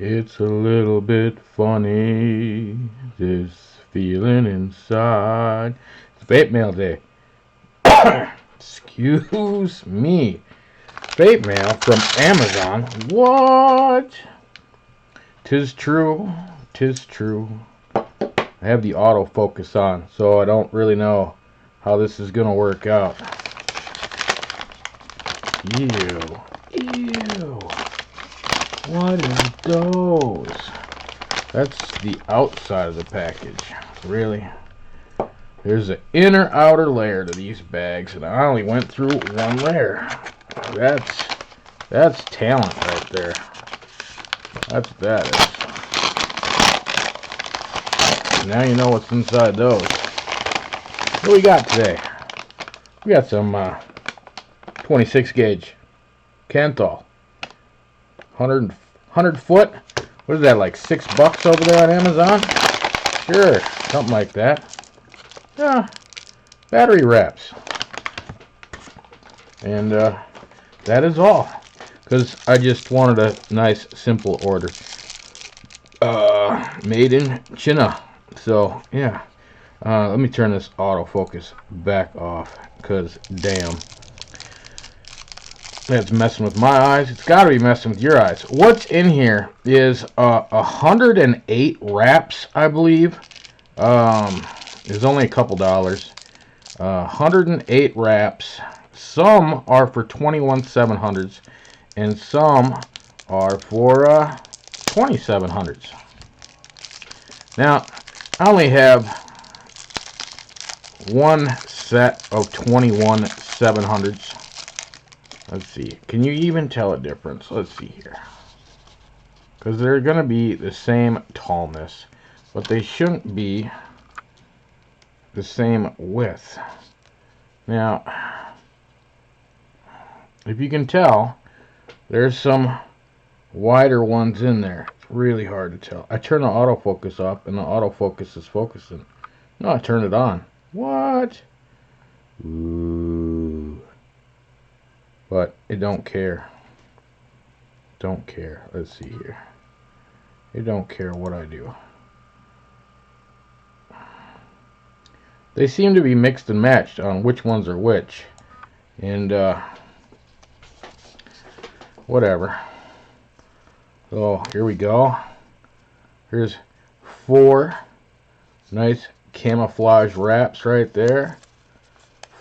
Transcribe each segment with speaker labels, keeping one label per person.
Speaker 1: It's a little bit funny, this feeling inside. It's vape mail day. Excuse me. Vape mail from Amazon. What? 'Tis true. 'Tis true. I have the autofocus on, so I don't really know how this is gonna work out. Ew. Ew. What is those? That's the outside of the package. Really? There's an inner outer layer to these bags, and I only went through one layer. That's talent right there. That's what that is. Now you know what's inside those. What do we got today? We got some 26 gauge Kenthal. 100 foot. What is that, like $6 over there on Amazon? Sure, something like that. Yeah, battery wraps. And that is all. Because I just wanted a nice, simple order. Made in China. So, yeah. Let me turn this autofocus back off. Because, damn. That's messing with my eyes. It's got to be messing with your eyes. What's in here is 108 wraps, I believe. There's only a couple dollars. 108 wraps. Some are for 21/700s, and some are for 2700s. Now, I only have one set of 21/700s. Let's see. Can you even tell a difference? Let's see here. Because they're going to be the same tallness, but they shouldn't be the same width. Now, if you can tell, there's some wider ones in there. It's really hard to tell. I turn the autofocus off, and the autofocus is focusing. No, I turn it on. What? Ooh. But it don't care. Don't care. Let's see here. It don't care what I do. They seem to be mixed and matched on which ones are which. And, whatever. So, here we go. Here's 4 nice camouflage wraps right there.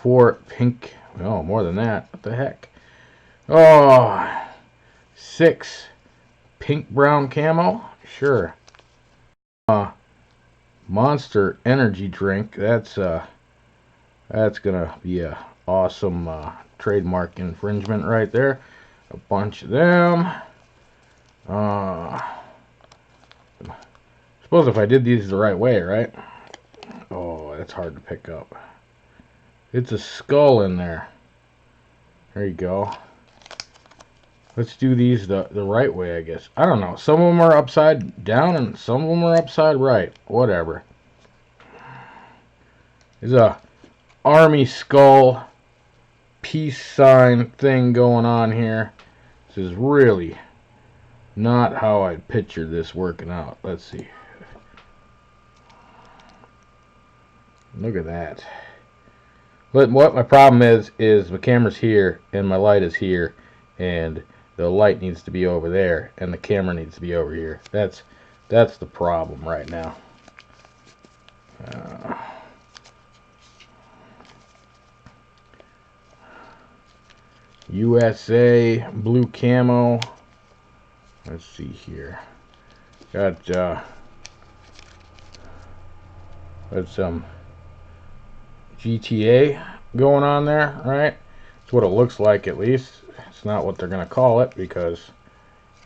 Speaker 1: 4 pink, oh, more than that. What the heck? Oh, 6 pink brown camo. Sure. Monster energy drink. That's gonna be a awesome trademark infringement right there. A bunch of them. Suppose if I did these the right way, right? Oh, that's hard to pick up. It's a skull in there. There you go. Let's do these the right way, I guess. I don't know. Some of them are upside down and some of them are upside right. Whatever. There's a army skull peace sign thing going on here. This is really not how I pictured this working out. Let's see. Look at that. But what my problem is my camera's here and my light is here, and the light needs to be over there and the camera needs to be over here. That's the problem right now. USA blue camo. Let's see here. Got some GTA going on there, right? It's what it looks like, at least. It's not what they're gonna call it because,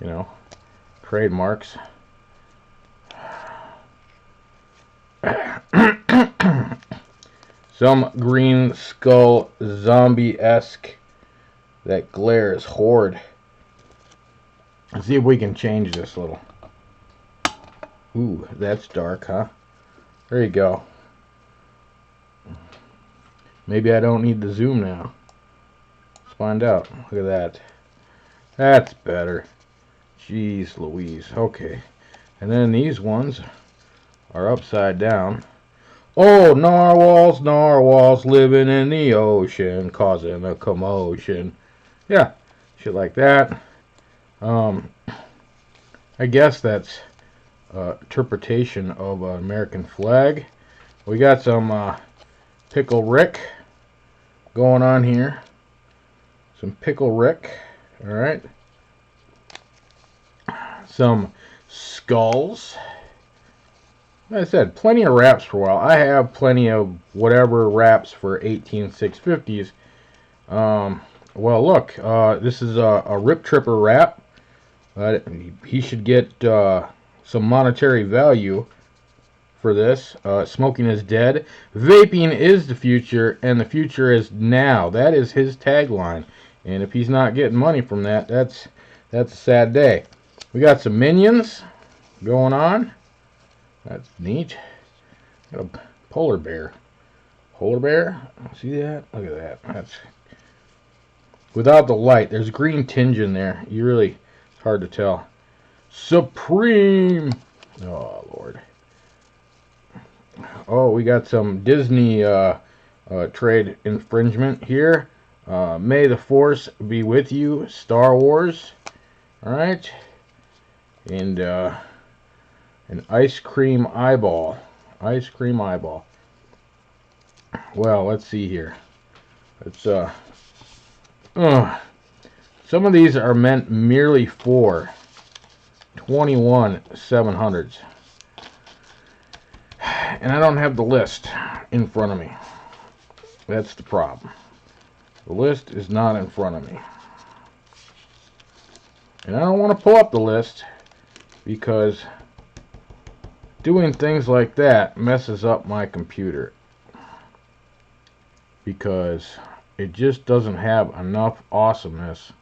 Speaker 1: you know, trademarks. Some green skull zombie-esque. That glare is horrid. Let's see if we can change this a little. Ooh, that's dark, huh? There you go. Maybe I don't need the zoom now. Let's find out. Look at that. That's better. Jeez Louise. Okay. And then these ones are upside down. Oh, narwhals, narwhals living in the ocean, causing a commotion. Yeah, shit like that. I guess that's interpretation of an American flag. We got some Pickle Rick going on here. Some Pickle Rick. Alright. Some skulls. Like I said, plenty of wraps for a while. I have plenty of whatever wraps for 18650s. Well, look, this is a Rip Tripper wrap. He should get some monetary value for this. Smoking is dead. Vaping is the future, and the future is now. That is his tagline. And if he's not getting money from that, that's a sad day. We got some minions going on. That's neat. Got a polar bear. Polar bear? See that? Look at that. That's without the light. There's a green tinge in there. It's hard to tell. Supreme. Oh Lord. Oh, we got some Disney trade infringement here. May the Force be with you, Star Wars. All right. And an ice cream eyeball. Ice cream eyeball. Well, let's see here. It's some of these are meant merely for 21-700s. And I don't have the list in front of me. That's the problem. The list is not in front of me. And I don't want to pull up the list because doing things like that messes up my computer. Because it just doesn't have enough awesomeness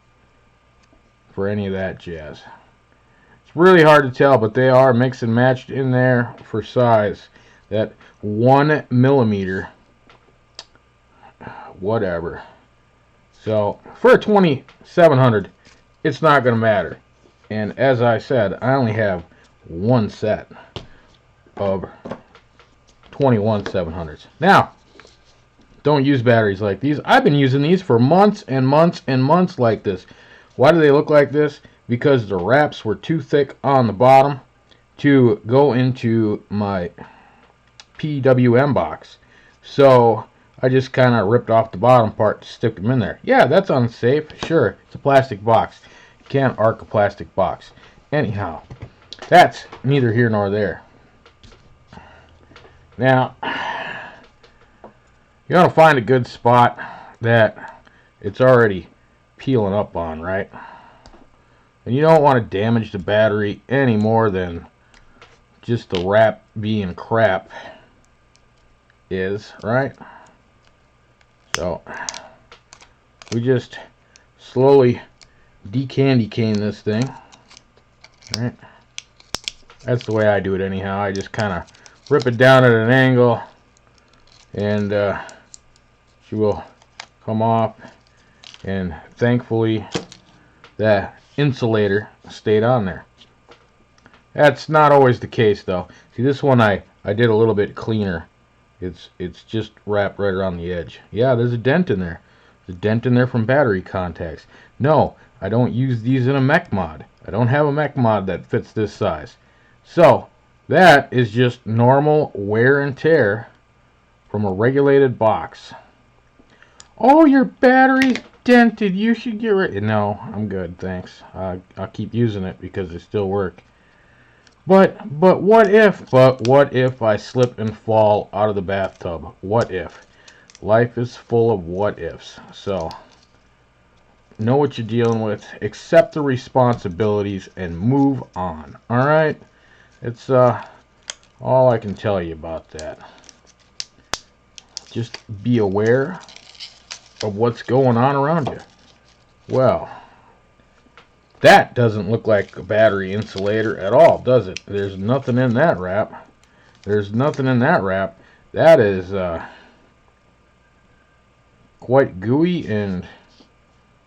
Speaker 1: for any of that jazz. It's really hard to tell, but they are mixed and matched in there for size. That 1 millimeter, whatever. So for a 2700, it's not going to matter. And as I said, I only have one set of 21-700s. Now, don't use batteries like these. I've been using these for months and months and months like this. Why do they look like this? Because the wraps were too thick on the bottom to go into my PWM box. So I just kind of ripped off the bottom part to stick them in there. Yeah, that's unsafe. Sure, it's a plastic box. You can't arc a plastic box. Anyhow, that's neither here nor there. Now, you want to find a good spot that it's already peeling up on, right? And you don't want to damage the battery any more than just the wrap being crap is, right? So we just slowly decandy cane this thing, right? That's the way I do it anyhow. I just kind of rip it down at an angle, and she will come off, and thankfully that insulator stayed on there. That's not always the case though. See, this one I did a little bit cleaner. It's just wrapped right around the edge. Yeah, there's a dent in there. There's a dent in there from battery contacts. No, I don't use these in a mech mod. I don't have a mech mod that fits this size. So that is just normal wear and tear from a regulated box. Oh, your battery's dented. You should get rid. No, I'm good, thanks. I'll keep using it because they still work. But what if I slip and fall out of the bathtub? What if? Life is full of what ifs. So know what you're dealing with, accept the responsibilities, and move on. All right? It's all I can tell you about that. Just be aware of what's going on around you. Well, that doesn't look like a battery insulator at all, does it? There's nothing in that wrap. There's nothing in that wrap. That is quite gooey and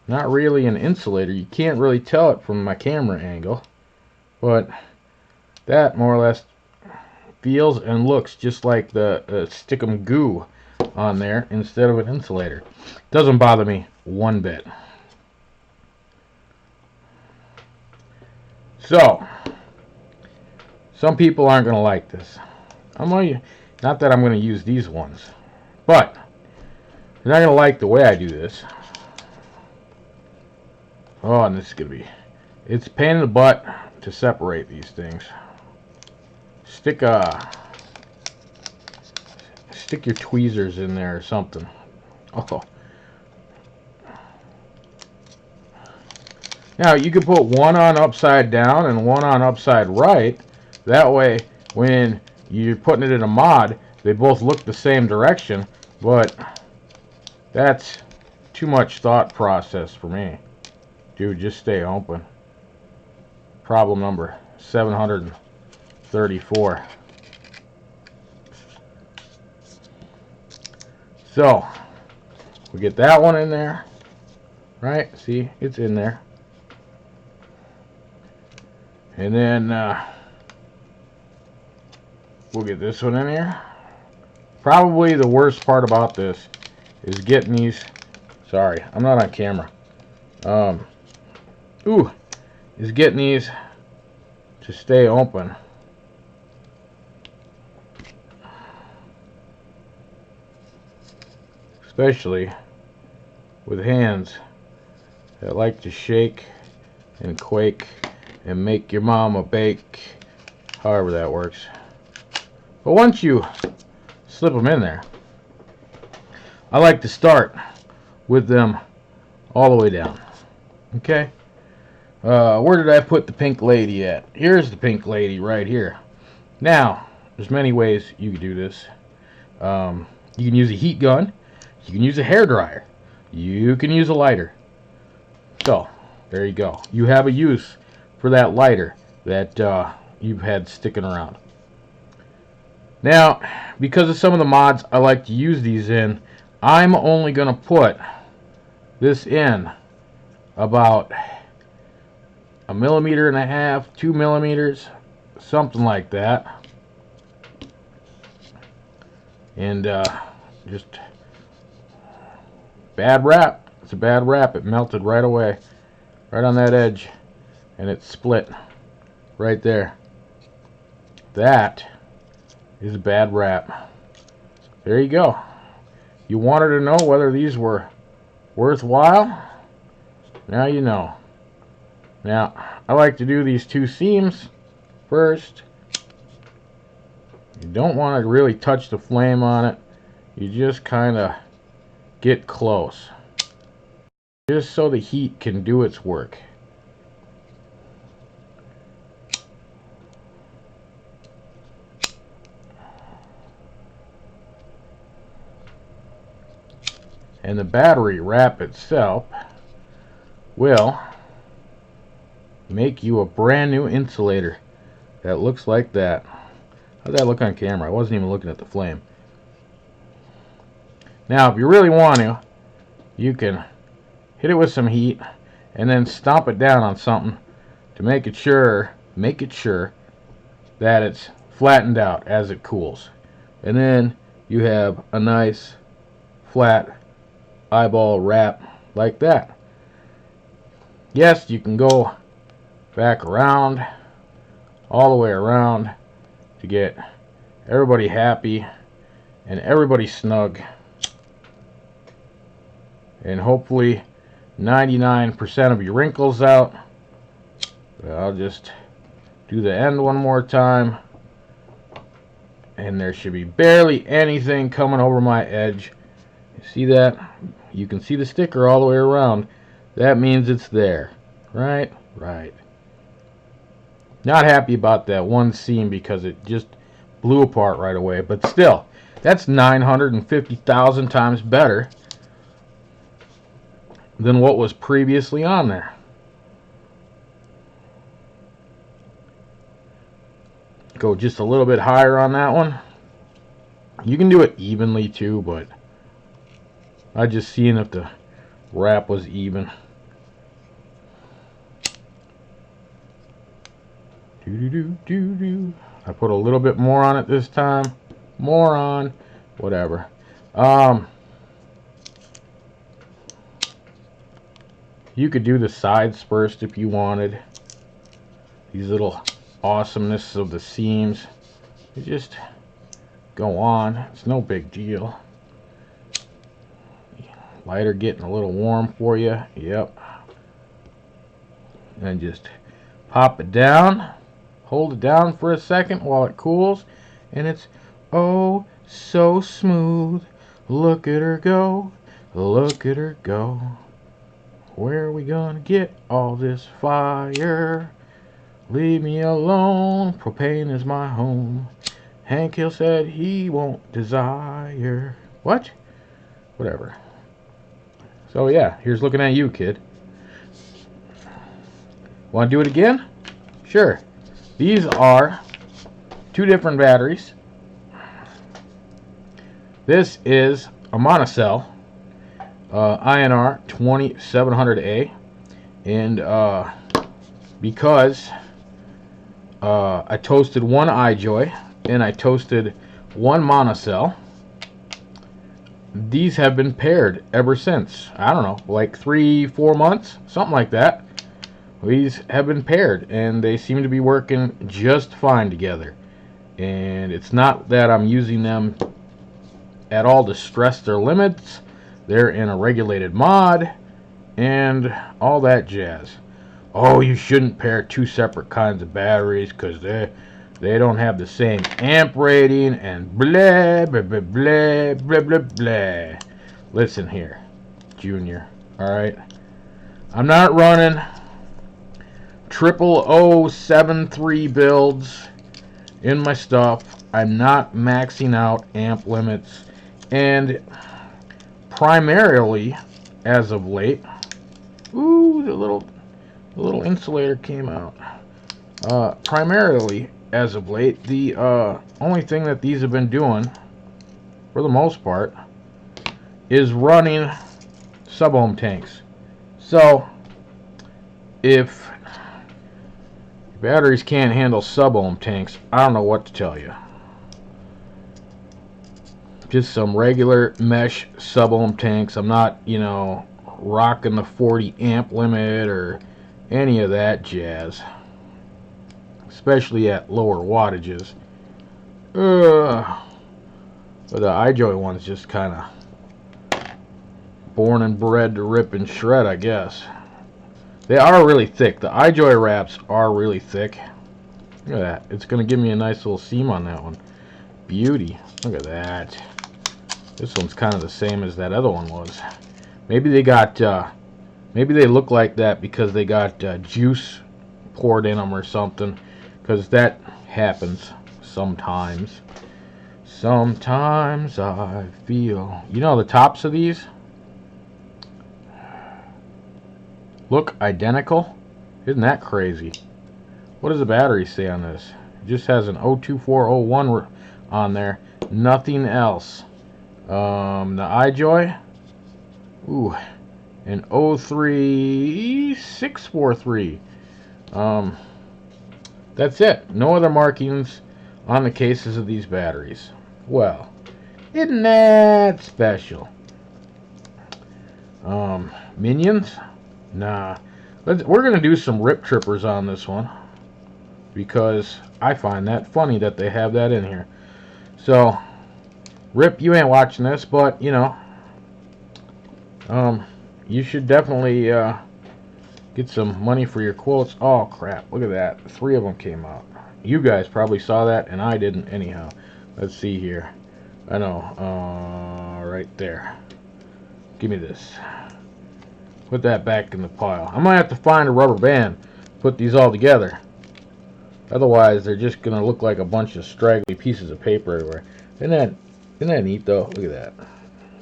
Speaker 1: not really an insulator. You can't really tell it from my camera angle, but that more or less feels and looks just like the stickum goo on there instead of an insulator. Doesn't bother me one bit. So, some people aren't going to like this. Not that I'm going to use these ones, but they're not going to like the way I do this. Oh, and this is going to be... It's a pain in the butt to separate these things. Stick your tweezers in there or something. Oh. Now, you could put one on upside down and one on upside right. That way, when you're putting it in a mod, they both look the same direction, but that's too much thought process for me. Dude, just stay open. Problem number 734. So, we get that one in there, right? See, it's in there. And then we'll get this one in here. Probably the worst part about this is getting these. Sorry, I'm not on camera. Is getting these to stay open. Especially with hands that like to shake and quake and make your mama bake, however that works. But once you slip them in there, I like to start with them all the way down. Okay? Where did I put the pink lady at? Here's the pink lady right here. Now, there's many ways you can do this. You can use a heat gun. You can use a hairdryer. You can use a lighter. So, there you go. You have a use for that lighter that you've had sticking around. Now, because of some of the mods I like to use these in, I'm only going to put this in about 1.5 millimeters, 2 millimeters, something like that. And just bad wrap. It's a bad wrap. It melted right away, right on that edge, and it split right there. That is a bad wrap. There you go. You wanted to know whether these were worthwhile? Now you know. Now, I like to do these two seams first. You don't want to really touch the flame on it. You just kind of get close, just so the heat can do its work. And the battery wrap itself will make you a brand new insulator that looks like that. How'd that look on camera? I wasn't even looking at the flame. Now, if you really want to, you can hit it with some heat and then stomp it down on something to make it sure that it's flattened out as it cools. And then you have a nice flat eyeball wrap like that. Yes, you can go back around, all the way around, to get everybody happy and everybody snug, and hopefully 99% of your wrinkles out. I'll just do the end one more time, and there should be barely anything coming over my edge. You see that? You can see the sticker all the way around. That means it's there. Right? Right. Not happy about that one seam because it just blew apart right away. But still, that's 950,000 times better than what was previously on there. Go just a little bit higher on that one. You can do it evenly too, but I just seen if the wrap was even. I put a little bit more on it this time. More on. Whatever. You could do the sides first if you wanted. These little awesomeness of the seams. You just go on. It's no big deal. Lighter getting a little warm for you. Yep. And just pop it down. Hold it down for a second while it cools. And it's oh so smooth. Look at her go. Look at her go. Where are we gonna get all this fire? Leave me alone. Propane is my home. Hank Hill said he won't desire. What? Whatever. So yeah, here's looking at you, kid. Want to do it again? Sure. These are two different batteries. This is a monocell INR 2700A, and because I toasted one iJoy and I toasted one monocell, these have been paired ever since. I don't know, like 3-4 months, something like that. These have been paired and they seem to be working just fine together. And it's not that I'm using them at all to stress their limits. They're in a regulated mod and all that jazz. Oh, you shouldn't pair two separate kinds of batteries because they don't have the same amp rating and blah blah blah blah blah blah blah. Listen here, Junior. All right, I'm not running 00073 builds in my stuff. I'm not maxing out amp limits, and primarily, as of late, ooh, the little insulator came out. Primarily, as of late, the only thing that these have been doing, for the most part, is running sub-ohm tanks. So, if batteries can't handle sub-ohm tanks, I don't know what to tell you. Just some regular mesh sub-ohm tanks. I'm not, rocking the 40 amp limit or any of that jazz. Especially at lower wattages. But the iJoy one's just kind of born and bred to rip and shred, I guess. They are really thick. The iJoy wraps are really thick. Look at that. It's going to give me a nice little seam on that one. Beauty. Look at that. This one's kind of the same as that other one was. Maybe they got, maybe they look like that because they got juice poured in them or something. Because that happens sometimes. Sometimes I feel... the tops of these look identical. Isn't that crazy? What does the battery say on this? It just has an 02401 on there. Nothing else. The iJoy, ooh, an 03643. That's it. No other markings on the cases of these batteries. Well, isn't that special? Minions? Nah. We're gonna do some rip trippers on this one because I find that funny that they have that in here. So, Rip, you ain't watching this, but you should definitely get some money for your quotes. Oh crap! Look at that. 3 of them came out. You guys probably saw that, and I didn't. Anyhow, let's see here. I know. Right there. Give me this. Put that back in the pile. I might have to find a rubber band. Put these all together. Otherwise, they're just gonna look like a bunch of straggly pieces of paper everywhere. Isn't that neat though? Look at that.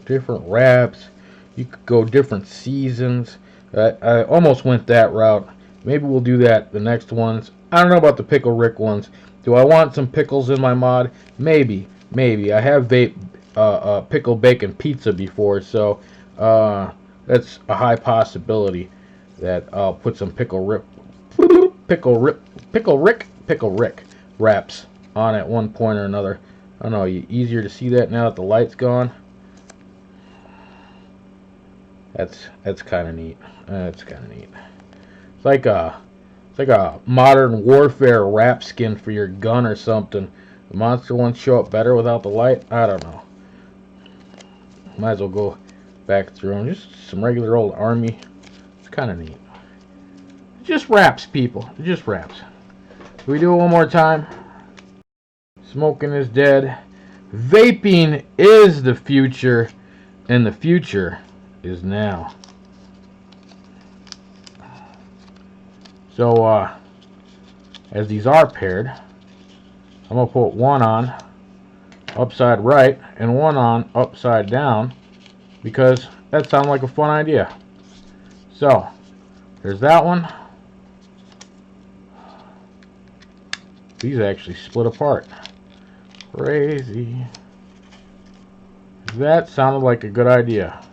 Speaker 1: Different wraps. You could go different seasons. I almost went that route. Maybe we'll do that the next ones. I don't know about the Pickle Rick ones. Do I want some pickles in my mod? Maybe. I have vape pickle bacon pizza before, so that's a high possibility that I'll put some pickle Rick Pickle Rick wraps on at one point or another. I don't know, easier to see that now that the light's gone. That's kind of neat. That's kind of neat. It's like a modern warfare wrap skin for your gun or something. The monster ones show up better without the light. I don't know. Might as well go back through them. Just some regular old army. It's kind of neat. It just wraps, people. It just wraps. Can we do it one more time? Smoking is dead. Vaping is the future, and the future is now. So, as these are paired, I'm going to put one on upside right and one on upside down because that sounds like a fun idea. So, there's that one. These actually split apart. Crazy. That sounded like a good idea.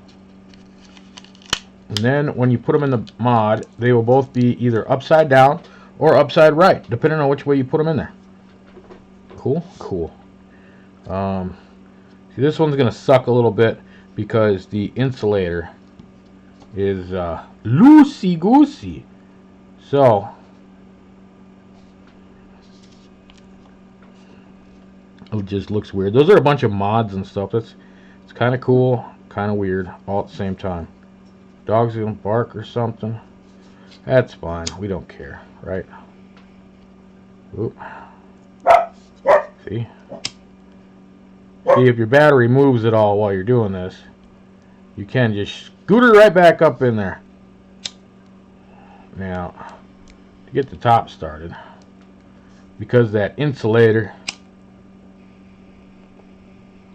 Speaker 1: And then when you put them in the mod, they will both be either upside down or upside right, depending on which way you put them in there. Cool, cool. See, this one's gonna suck a little bit because the insulator is loosey goosey. So it just looks weird. Those are a bunch of mods and stuff. It's kind of cool, kind of weird, all at the same time. Dog's gonna bark or something. That's fine. We don't care, right? Oop. See? See, if your battery moves at all while you're doing this, you can just scoot it right back up in there. Now, to get the top started, because that insulator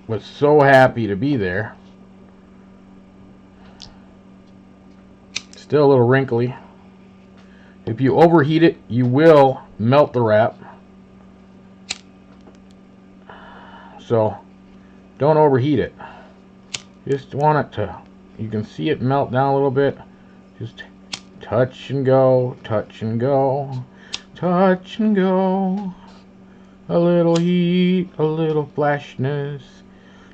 Speaker 1: was so happy to be there, still a little wrinkly. If you overheat it, you will melt the wrap. So don't overheat it. Just want it to, you can see it melt down a little bit. Just touch and go, touch and go, touch and go. A little heat, a little flashness.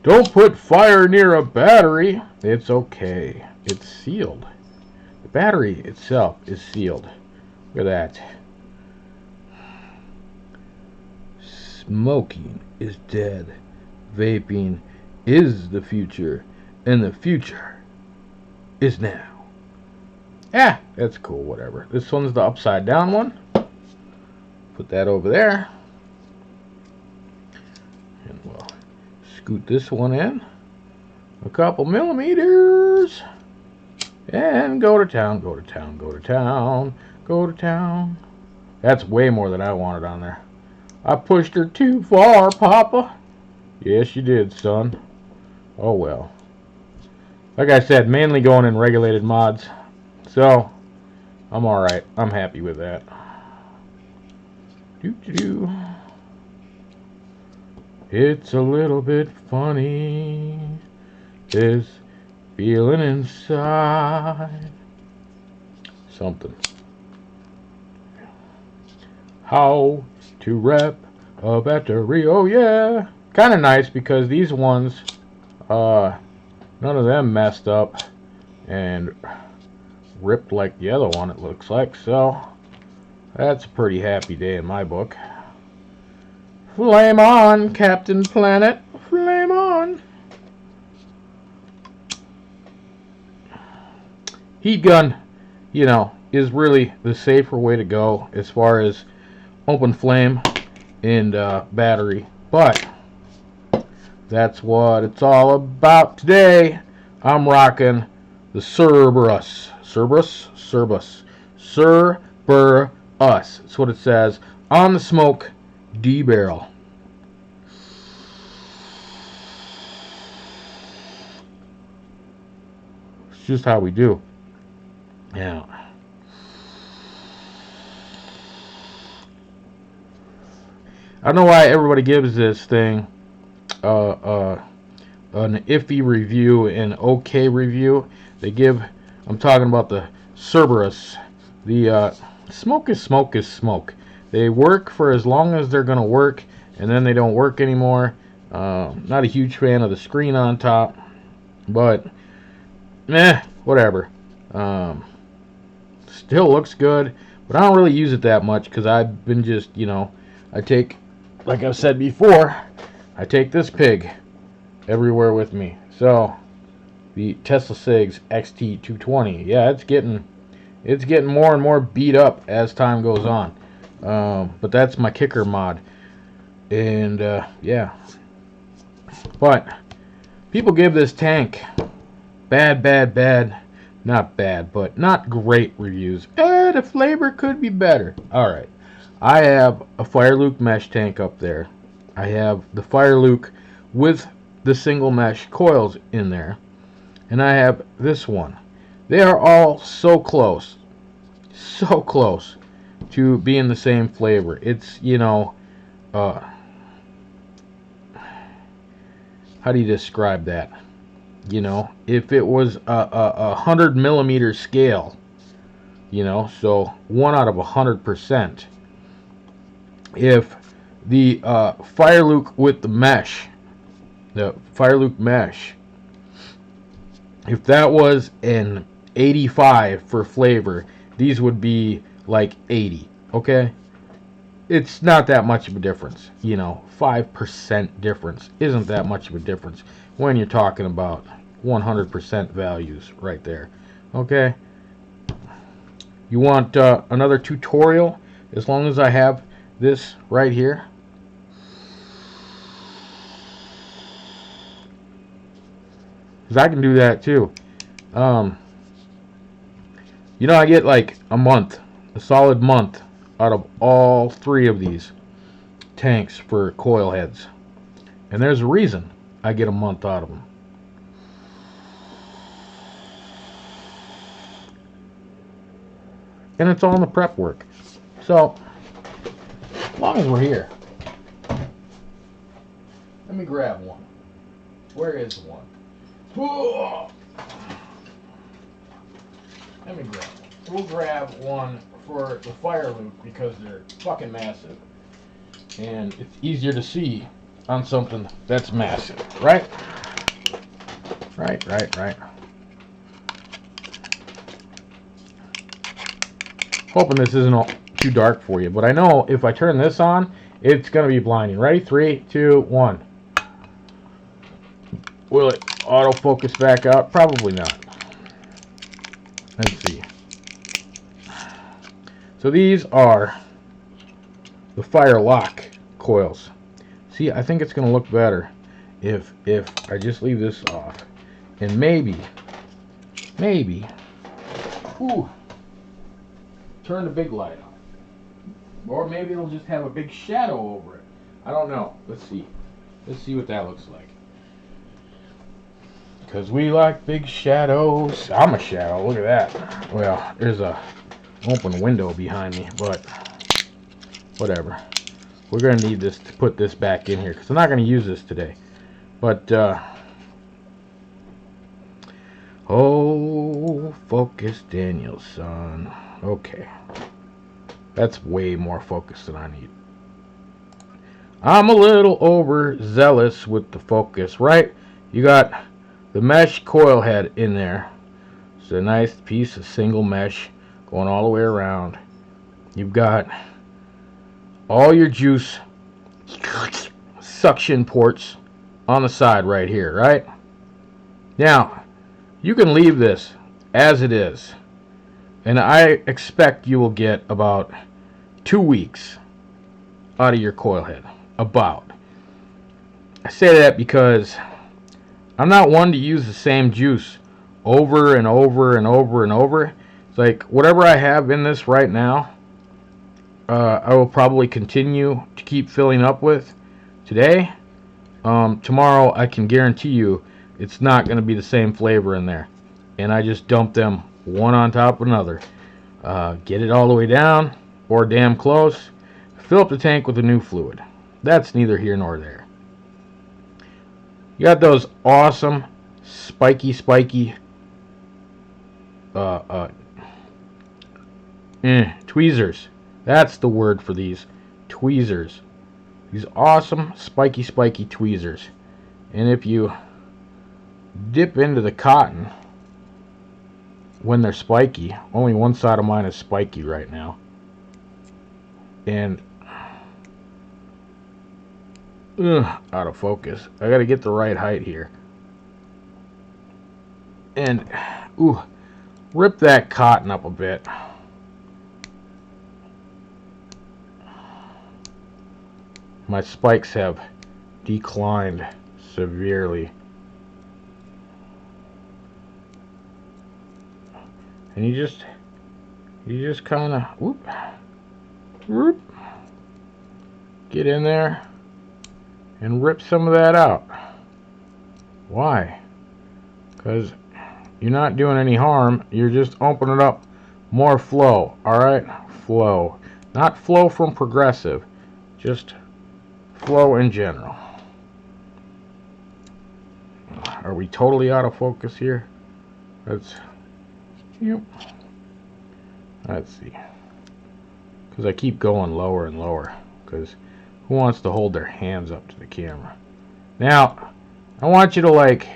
Speaker 1: Don't put fire near a battery. It's okay. It's sealed. The battery itself is sealed. Look at that. Smoking is dead. Vaping is the future. And the future is now. Yeah, that's cool, whatever. This one's the upside down one. Put that over there. And we'll scoot this one in a couple millimeters. And go to town, go to town, go to town, go to town. That's way more than I wanted on there. I pushed her too far, Papa. Yes, you did, son. Oh, well. Like I said, mainly going in regulated mods. So, I'm alright. I'm happy with that. Doo-doo-doo. It's a little bit funny. This feeling inside. Something. How to wrap a battery. Oh, yeah. Kind of nice because these ones, none of them messed up and ripped like the other one, it looks like. So, that's a pretty happy day in my book. Flame on, Captain Planet. Flame on. Heat gun, you know, is really the safer way to go as far as open flame and battery. But that's what it's all about today. I'm rocking the Cerberus. Cerberus? Cerberus. Cerberus. That's what it says on the Smoke D barrel. It's just how we do. Yeah. I don't know why everybody gives this thing an iffy review and okay review. They give, I'm talking about the Cerberus. The smoke is smoke is smoke. They work for as long as they're going to work, and then they don't work anymore. Not a huge fan of the screen on top, but whatever. Still looks good, but I don't really use it that much because I've been just, I take, like I've said before, I take this pig everywhere with me. So the Tesla Sigs XT220, yeah, it's getting more and more beat up as time goes on. But that's my kicker mod, and yeah. But people give this tank bad, not bad, but not great reviews. The flavor could be better. All right, I have a Fire Luke mesh tank up there. I have the Fire Luke with the single mesh coils in there, and I have this one. They are all so close to being the same flavor. It's, how do you describe that? If it was a 100 millimeter scale, so 1 out of 100%. If the Fire Luke with the mesh, the Fire Luke mesh, if that was an 85 for flavor, these would be like 80, okay? It's not that much of a difference, 5% difference isn't that much of a difference when you're talking about 100% values right there, okay? You want another tutorial? As long as I have this right here. Because I can do that too. I get like a solid month out of all 3 of these tanks for coil heads. And there's a reason I get a month out of them. And it's all in the prep work. So, as long as we're here, let me grab one. Where is one? Let me grab one. We'll grab one for the Fire Luke because they're fucking massive. And it's easier to see on something that's massive, right? Right. Hoping this isn't all too dark for you, but I know if I turn this on, it's going to be blinding. Ready? 3, 2, 1. Will it autofocus back out? Probably not. Let's see. So these are the Fire Lock coils. See, I think it's going to look better if I just leave this off. And maybe, turn the big light on. Or maybe it'll just have a big shadow over it. I don't know. Let's see. Let's see what that looks like. Because we like big shadows. I'm a shadow. Look at that. Well, there's a open window behind me, but whatever. We're going to need this to put this back in here because I'm not going to use this today. But, oh, focus, Danielson. Okay. That's way more focus than I need. I'm a little overzealous with the focus, right? You got the mesh coil head in there. It's a nice piece of single mesh going all the way around. You've got all your juice suction ports on the side right here, right? Now, you can leave this as it is, and I expect you will get about 2 weeks out of your coil head. About. I say that because I'm not one to use the same juice over and over and over and over. It's like whatever I have in this right now, I will probably continue to keep filling up with today. Tomorrow I can guarantee you it's not going to be the same flavor in there. And I just dump them one on top of another. Get it all the way down or damn close. Fill up the tank with a new fluid. That's neither here nor there. You got those awesome spiky tweezers That's the word for these tweezers. These awesome spiky tweezers. And if you dip into the cotton when they're spiky, only one side of mine is spiky right now, and out of focus. I gotta get the right height here. And rip that cotton up a bit. My spikes have declined severely. And you just kind of whoop, get in there and rip some of that out. Why? Because you're not doing any harm. You're just opening up more flow. Alright? Flow. Not flow from Progressive. Just flow in general. Are we totally out of focus here? Let's see. Because I keep going lower and lower. Because who wants to hold their hands up to the camera? Now, I want you to like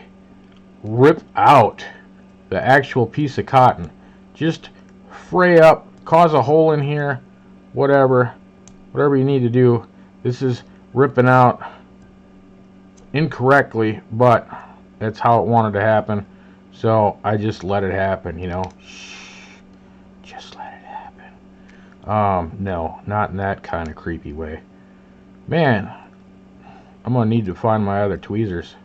Speaker 1: rip out the actual piece of cotton. Just fray up, cause a hole in here, whatever you need to do. This is ripping out incorrectly, but that's how it wanted to happen. So I just let it happen, you know. Just let it happen. No, not in that kind of creepy way. Man, I'm gonna need to find my other tweezers.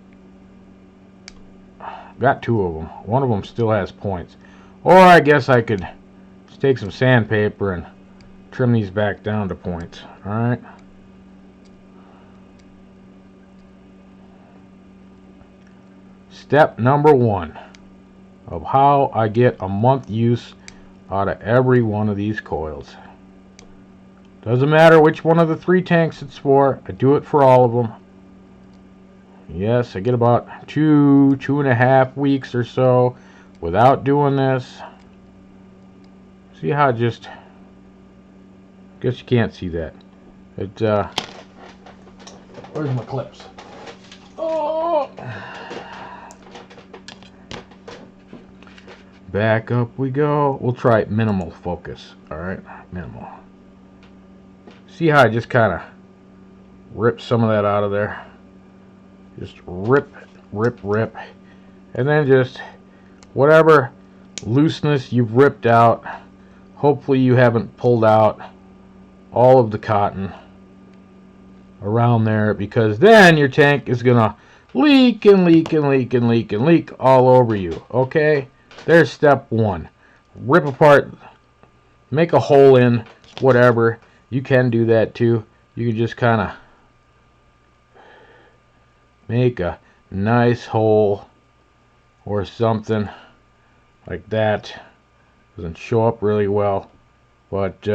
Speaker 1: Got two of them. One of them still has points. Or I guess I could just take some sandpaper and trim these back down to points. Alright. Step number 1 of how I get a month use out of every one of these coils. Doesn't matter which one of the 3 tanks it's for. I do it for all of them. Yes, I get about 2.5 weeks or so without doing this. See how it just... Guess you can't see that. It, where's my clips? Oh! Back up we go. We'll try minimal focus. Alright, minimal. See how I just kind of rip some of that out of there? Just rip. And then just whatever looseness you've ripped out, hopefully you haven't pulled out all of the cotton around there, because then your tank is gonna leak all over you. Okay, there's step 1. Rip apart, make a hole in whatever. You can do that too. You can just kind of make a nice hole or something like that. Doesn't show up really well, but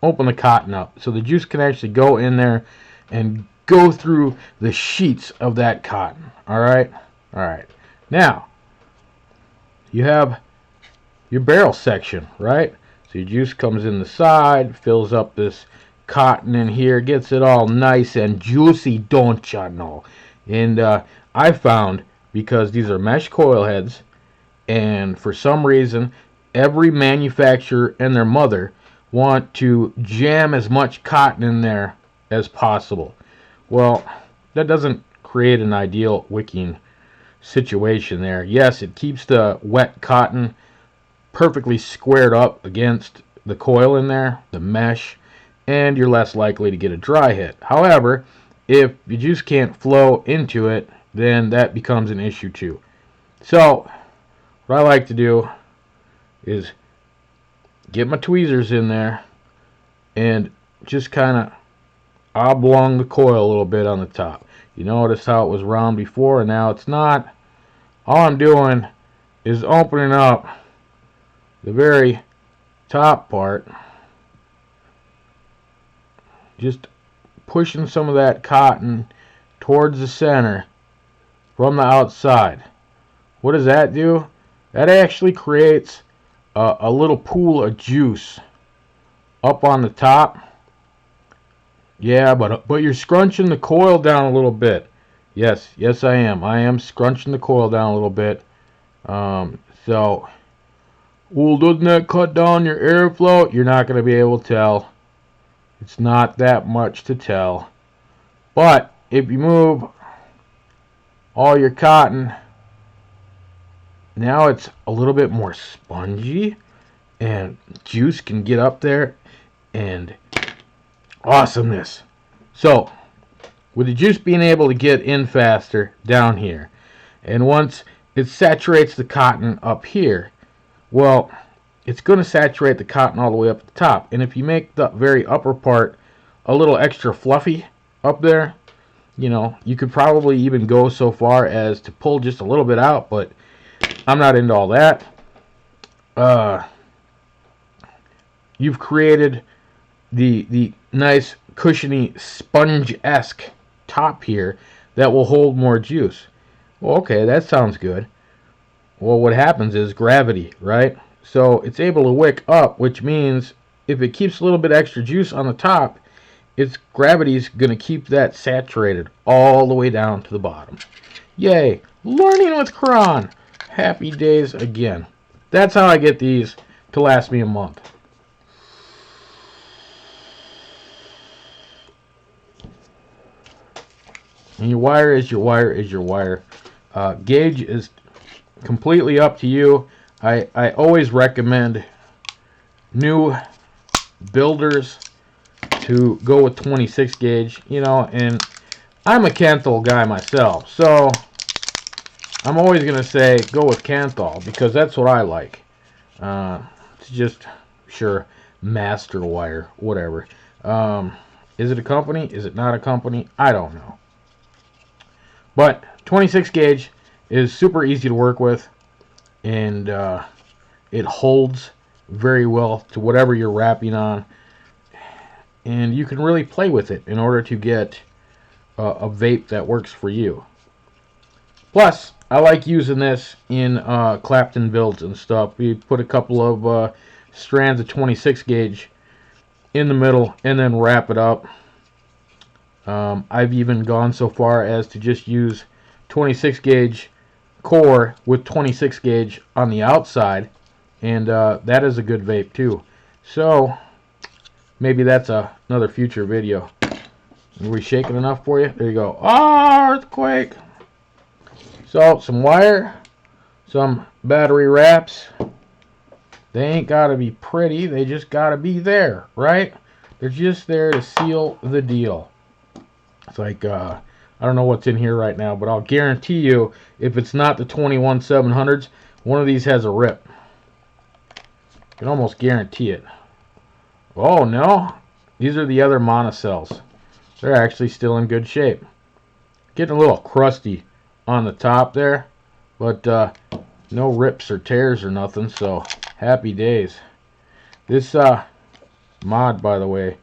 Speaker 1: open the cotton up so the juice can actually go in there and go through the sheets of that cotton. Alright? Alright. Now, you have your barrel section, right? So your juice comes in the side, fills up this cotton in here, gets it all nice and juicy, don't ya know? And I found, because these are mesh coil heads, and for some reason every manufacturer and their mother want to jam as much cotton in there as possible. Well, that doesn't create an ideal wicking situation there. Yes, it keeps the wet cotton perfectly squared up against the coil in there, the mesh, and you're less likely to get a dry hit. However, if your juice can't flow into it, then that becomes an issue too. So what I like to do is get my tweezers in there and just kind of oblong the coil a little bit on the top. You notice how it was round before and now it's not. All I'm doing is opening up the very top part, just pushing some of that cotton towards the center from the outside. What does that do? That actually creates a little pool of juice up on the top. Yeah, but you're scrunching the coil down a little bit. Yes, I am. I am scrunching the coil down a little bit. So, well, doesn't that cut down your airflow? You're not going to be able to tell. It's not that much to tell. But if you move all your cotton, now it's a little bit more spongy, and juice can get up there, and awesomeness. So, with the juice being able to get in faster down here, and once it saturates the cotton up here, well, it's going to saturate the cotton all the way up at the top. And if you make the very upper part a little extra fluffy up there, you know, you could probably even go so far as to pull just a little bit out, but I'm not into all that. You've created the nice cushiony sponge-esque top here that will hold more juice. Well, okay, that sounds good. Well, what happens is gravity, right? So it's able to wick up, which means if it keeps a little bit extra juice on the top, its gravity's going to keep that saturated all the way down to the bottom. Yay! Learning with Kron! Happy days again. That's how I get these to last me a month. And your wire is your wire is your wire. Gauge is completely up to you. I always recommend new builders to go with 26 gauge, you know, and I'm a Kanthal guy myself, so I'm always going to say go with Kanthal because that's what I like. It's just, sure, master wire, whatever. Is it a company? Is it not a company? I don't know. But 26 gauge is super easy to work with, and it holds very well to whatever you're wrapping on, and you can really play with it in order to get a vape that works for you. Plus, I like using this in Clapton builds and stuff. We put a couple of strands of 26 gauge in the middle and then wrap it up. I've even gone so far as to just use 26 gauge core with 26 gauge on the outside, and that is a good vape too. So maybe that's another future video. Are we shaking enough for you? There you go. Oh, earthquake! So some wire, some battery wraps. They ain't gotta be pretty, they just gotta be there, right? They're just there to seal the deal. It's like, I don't know what's in here right now, but I'll guarantee you, if it's not the 21700s, one of these has a rip. I can almost guarantee it. Oh, no. These are the other monocells. They're actually still in good shape. Getting a little crusty on the top there, but no rips or tears or nothing, so happy days. This mod, by the way,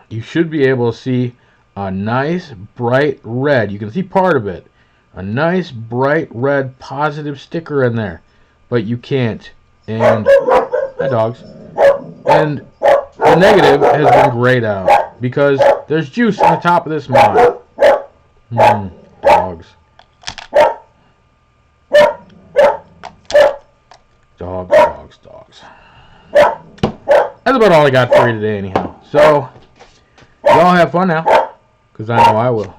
Speaker 1: you should be able to see a nice bright red. You can see part of it. A nice bright red positive sticker in there. But you can't. And, hi dogs. And the negative has been grayed out. Because there's juice on the top of this mod. Dogs. Dogs. That's about all I got for you today anyhow. So, y'all have fun now. Because I know I will.